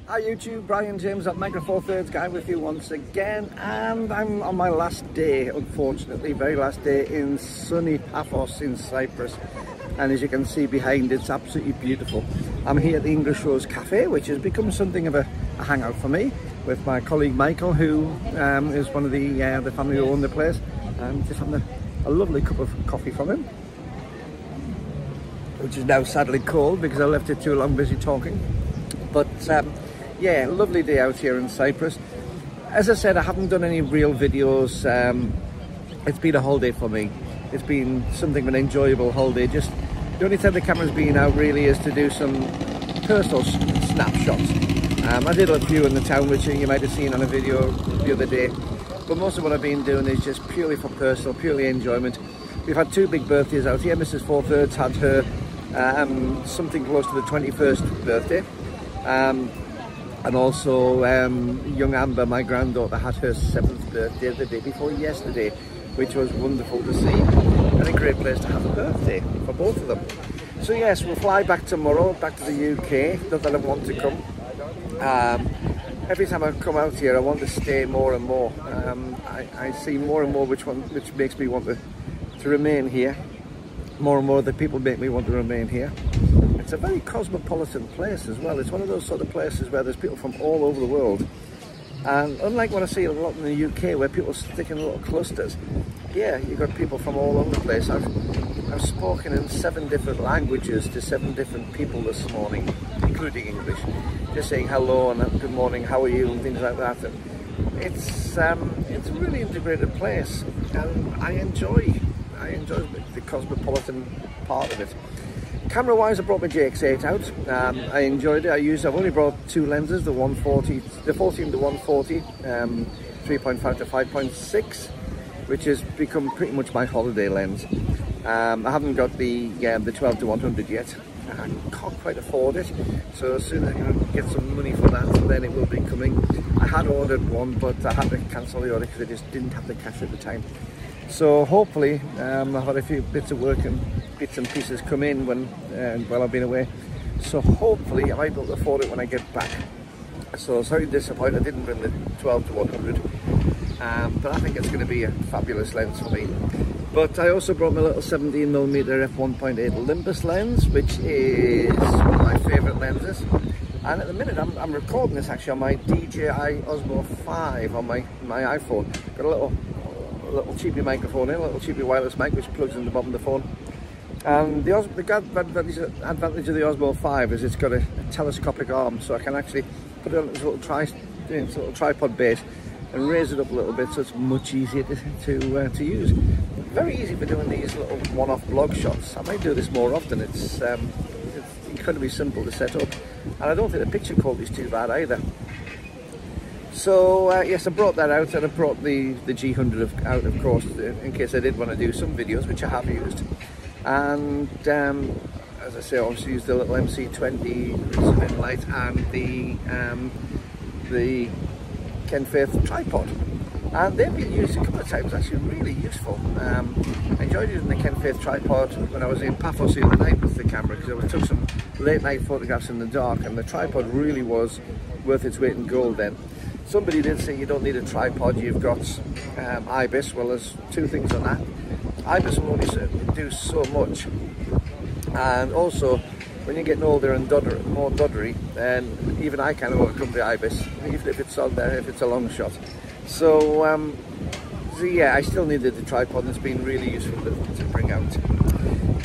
Hi YouTube, Brian James at Micro Four Thirds guy with you once again, and I'm on my last day, unfortunately, very last day in sunny Paphos in Cyprus. And as you can see behind, it's absolutely beautiful. I'm here at the English Rose Cafe, which has become something of a hangout for me, with my colleague Michael, who is one of the family who own the place. And just having a lovely cup of coffee from him, which is now sadly cold because I left it too long busy talking. But yeah, lovely day out here in Cyprus. As I said, I haven't done any real videos. It's been a holiday for me. It's been something of an enjoyable holiday. Just the only time the camera's been out really is to do some personal snapshots. I did a few in the town, which you might have seen on a video the other day. But most of what I've been doing is just purely for personal, purely enjoyment. We've had two big birthdays out here. Mrs. Four Thirds had her something close to the 21st birthday. And also young Amber, my granddaughter, had her 7th birthday the day before yesterday, which was wonderful to see, and a great place to have a birthday for both of them. So yes, we'll fly back tomorrow, back to the UK. Not that I want to come. Every time I come out here, I want to stay more and more. I see more and more which makes me want to remain here. More and more that people make me want to remain here. It's a very cosmopolitan place as well. It's one of those sort of places where there's people from all over the world. And unlike what I see a lot in the UK, where people stick in little clusters, yeah, you've got people from all over the place. I've spoken in 7 different languages to 7 different people this morning, including English, just saying hello and good morning, how are you, and things like that. And it's a really integrated place, and I enjoy the cosmopolitan part of it. Camera wise, I brought my JX8 out. I enjoyed it. I've only brought 2 lenses, the 14 to 140, 3.5 to 5.6, which has become pretty much my holiday lens. I haven't got the 12 to 100 yet. I can't quite afford it, so as soon as I can get some money for that, then it will be coming. I had ordered one, but I had to cancel the order because I just didn't have the cash at the time. So hopefully, I've had a few bits of work and bits and pieces come in while I've been away. So hopefully I might be able to afford it when I get back. So sorry, disappointed I didn't bring the 12 to 100, but I think it's going to be a fabulous lens for me. But I also brought my little 17mm f1.8 Olympus lens, which is one of my favourite lenses. And at the minute I'm recording this actually on my DJI Osmo 5 on my iPhone. Got a little cheapy microphone in, a little cheapy wireless mic which plugs in the bottom of the phone. And the advantage of the Osmo 5 is it's got a telescopic arm, so I can actually put it on this little tripod base and raise it up a little bit, so it's much easier to use. Very easy for doing these little one-off blog shots. I might do this more often. It's incredibly simple to set up, and I don't think the picture quality is too bad either. So yes, I brought that out, and I brought the G100 out, of course, in case I did want to do some videos, which I have used. And as I say, I also used the little MC20 instrument light and the Ken Faith tripod. And they've been used a couple of times, actually really useful. I enjoyed using the Ken Faith tripod when I was in Paphos the other night with the camera, because I took some late night photographs in the dark, and the tripod really was worth its weight in gold then. Somebody did say you don't need a tripod, you've got IBIS. Well, there's 2 things on that. IBIS will only do so much, and also when you're getting older and more doddery, then even I kind of overcome the IBIS, even if it's on there, if it's a long shot. So yeah, I still needed the tripod, and it's been really useful to bring out.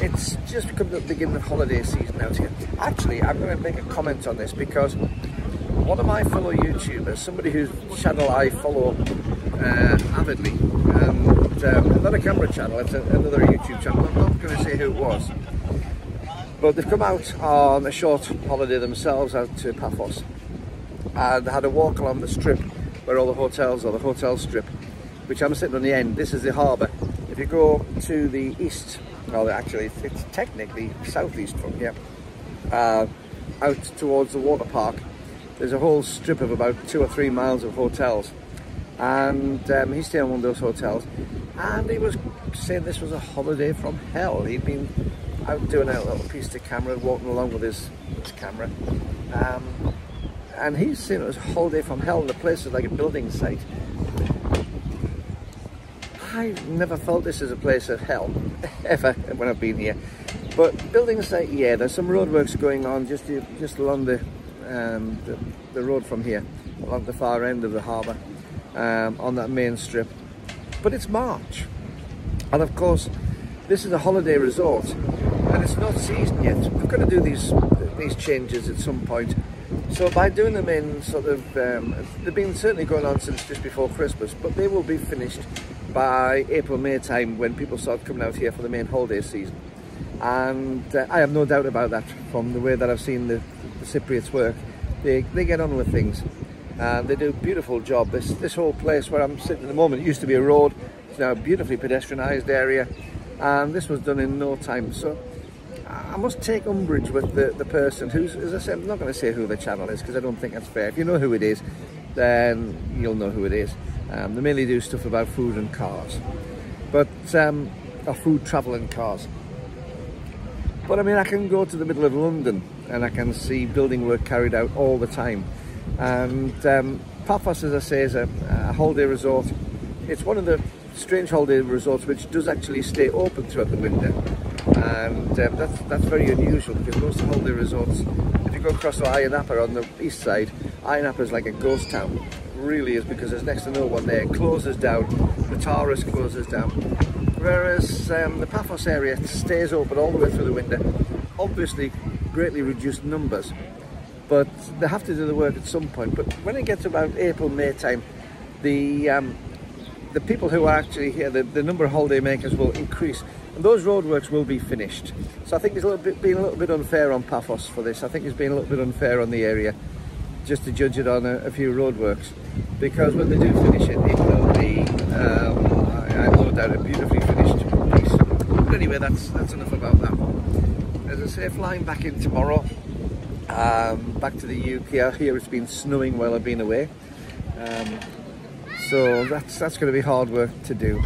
It's just become the beginning of holiday season out here. Actually, I'm going to make a comment on this, because one of my fellow YouTubers, somebody whose channel I follow avidly, and not a camera channel, it's another YouTube channel, I'm not going to say who it was, but they've come out on a short holiday themselves out to Paphos, and had a walk along the strip where all the hotels are, the hotel strip, which I'm sitting on the end. This is the harbour. If you go to the east, well actually it's technically southeast from here, out towards the water park, there's a whole strip of about 2 or 3 miles of hotels, and he stayed on one of those hotels, and he was saying this was a holiday from hell. He'd been out doing a little piece to camera, walking along with his camera, and he's seen it as a holiday from hell, and the place is like a building site. I've never felt this is a place of hell, ever, when I've been here. But building site, yeah, there's some roadworks going on just along the road from here, along the far end of the harbour, on that main strip. But it's March, and of course this is a holiday resort, and it's not season yet. We've got to do these changes at some point. So by doing them in sort of, they've been certainly going on since just before Christmas, but they will be finished by April, May time, when people start coming out here for the main holiday season. And I have no doubt about that from the way that I've seen the Cypriots work. They get on with things, and they do a beautiful job. This whole place where I'm sitting at the moment, it used to be a road. It's now a beautifully pedestrianised area, and this was done in no time. So I must take umbrage with the person who's, as I said, I'm not going to say who the channel is because I don't think that's fair. If you know who it is, then you'll know who it is. They mainly do stuff about food and cars, but or food, travel and cars. But I mean, I can go to the middle of London and I can see building work carried out all the time. And Paphos, as I say, is a holiday resort. It's one of the strange holiday resorts which does actually stay open throughout the winter. And that's very unusual, because most holiday resorts, if you go across to Ayia Napa on the east side, Ayia Napa is like a ghost town. It really is, because there's next to no one there. It closes down, the Taurus closes down. Whereas the Paphos area stays open all the way through the winter. Obviously greatly reduced numbers, but they have to do the work at some point. But when it gets about April, May time, the people who are actually here, the number of holiday makers will increase, and those roadworks will be finished. So I think it's being a little bit unfair on Paphos for this. I think it's been a little bit unfair on the area just to judge it on a few roadworks, because when they do finish it, it will be, I have no doubt, a beautifully finished piece. But anyway, that's enough about that one. As I say, flying back in tomorrow, back to the UK. Here it's been snowing while I've been away. So that's going to be hard work to do,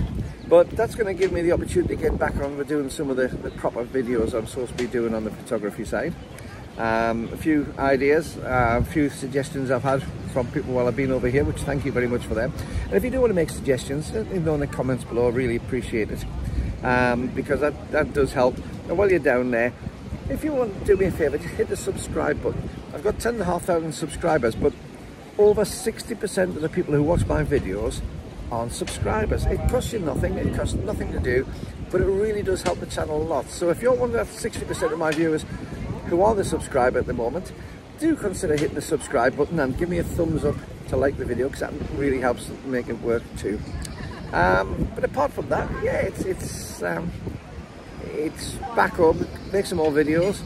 but that's going to give me the opportunity to get back on with doing some of the proper videos I'm supposed to be doing on the photography side. A few ideas, a few suggestions I've had from people while I've been over here, which thank you very much for them. And if you do want to make suggestions, let me know in the comments below. I really appreciate it, because that does help. And while you're down there, if you want to do me a favour, just hit the subscribe button. I've got 10,500 subscribers, but over 60% of the people who watch my videos aren't subscribers. It costs you nothing, it costs nothing to do, but it really does help the channel a lot. So if you're one of that 60% of my viewers who are the subscriber at the moment, do consider hitting the subscribe button and give me a thumbs up to like the video, because that really helps make it work too. But apart from that, yeah, it's back home, make some more videos.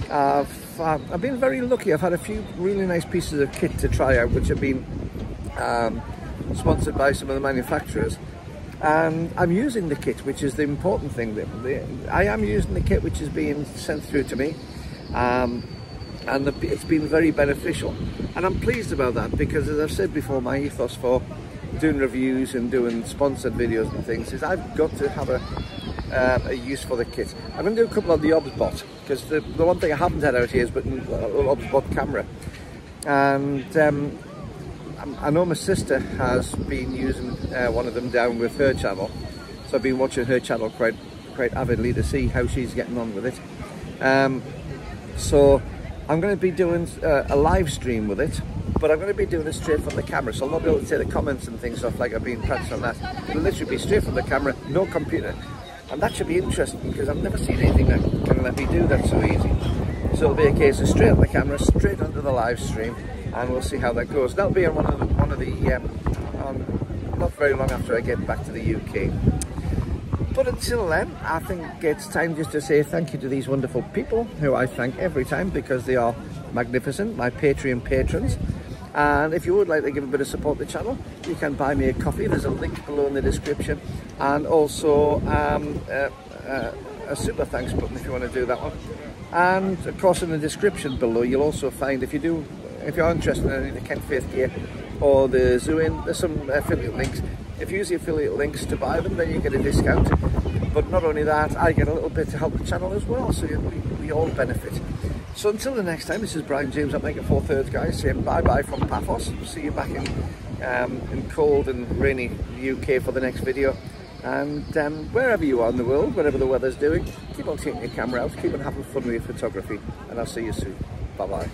I've been very lucky. I've had a few really nice pieces of kit to try out, which have been sponsored by some of the manufacturers, and I'm using the kit, which is the important thing. I am using the kit which is being sent through to me, and it's been very beneficial, and I'm pleased about that, because as I've said before, my ethos for doing reviews and doing sponsored videos and things is I've got to have a use for the kit. I'm going to do a couple of the OBSBot, because the one thing I haven't had out here is an OBSBot camera, and I know my sister has been using one of them down with her channel, so I've been watching her channel quite avidly to see how she's getting on with it. So I'm going to be doing a live stream with it, but I'm going to be doing it straight from the camera, so I'll not be able to say the comments and things off like I've been practicing on that. It'll literally be straight from the camera, no computer. And that should be interesting, because I've never seen anything that can let me do that so easy. So it'll be a case of straight on the camera, straight onto the live stream, and we'll see how that goes. That'll be on one of the not very long after I get back to the UK. But until then, I think it's time just to say thank you to these wonderful people, who I thank every time because they are magnificent, my Patreon patrons. And if you would like to give a bit of support to the channel, you can buy me a coffee. There's a link below in the description, and also a super thanks button if you want to do that one. And of course, in the description below, you'll also find, if you're interested in any of the Kent Faith gear or the Zoin, there's some affiliate links. If you use the affiliate links to buy them, then you get a discount. But not only that, I get a little bit to help the channel as well, so we all benefit. So until the next time, this is Brian James at Make It 4/3, guys, saying bye-bye from Paphos. See you back in cold and rainy UK for the next video. And wherever you are in the world, whatever the weather's doing, keep on taking your camera out, keep on having fun with your photography, and I'll see you soon. Bye-bye.